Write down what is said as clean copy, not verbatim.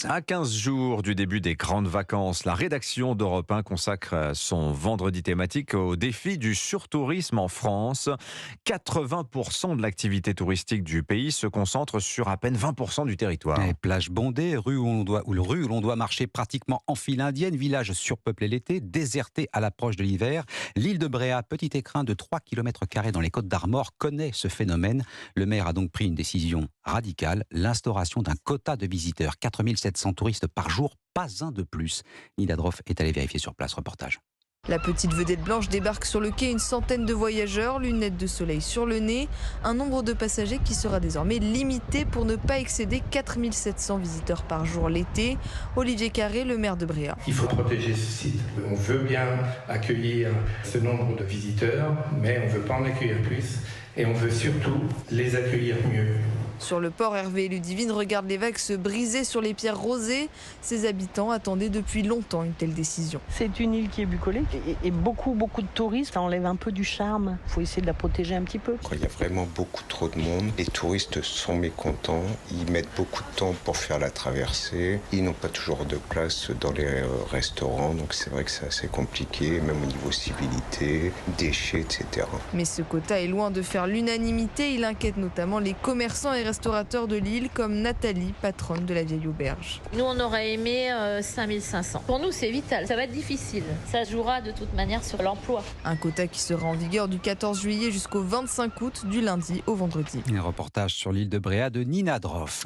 À 15 jours du début des grandes vacances, la rédaction d'Europe 1 consacre son vendredi thématique au défi du surtourisme en France. 80% de l'activité touristique du pays se concentre sur à peine 20% du territoire. Plages bondées, rues où l'on doit marcher pratiquement en file indienne, villages surpeuplés l'été, désertés à l'approche de l'hiver. L'île de Bréhat, petit écrin de 3 km² dans les Côtes d'Armor, connaît ce phénomène. Le maire a donc pris une décision radicale, l'instauration d'un quota de visiteurs. 4700 touristes par jour, pas un de plus. Nida Droff est allé vérifier sur place. Reportage. La petite vedette blanche débarque sur le quai, une centaine de voyageurs, lunettes de soleil sur le nez. Un nombre de passagers qui sera désormais limité pour ne pas excéder 4700 visiteurs par jour l'été. Olivier Carré, le maire de Bréhat. Il faut protéger ce site. On veut bien accueillir ce nombre de visiteurs, mais on ne veut pas en accueillir plus. Et on veut surtout les accueillir mieux. Sur le port, Hervé et Ludivine regardent les vagues se briser sur les pierres rosées. Ses habitants attendaient depuis longtemps une telle décision. C'est une île qui est bucolique et beaucoup de touristes. Ça enlève un peu du charme. Il faut essayer de la protéger un petit peu. Quand il y a vraiment beaucoup trop de monde, les touristes sont mécontents. Ils mettent beaucoup de temps pour faire la traversée. Ils n'ont pas toujours de place dans les restaurants. Donc c'est vrai que c'est assez compliqué, même au niveau civilité, déchets, etc. Mais ce quota est loin de faire l'unanimité. Il inquiète notamment les commerçants et restaurateurs de l'île, comme Nathalie, patronne de la vieille auberge. Nous, on aurait aimé 5500. Pour nous, c'est vital. Ça va être difficile. Ça jouera de toute manière sur l'emploi. Un quota qui sera en vigueur du 14 juillet jusqu'au 25 août, du lundi au vendredi. Un reportage sur l'île de Bréhat de Nina Droff.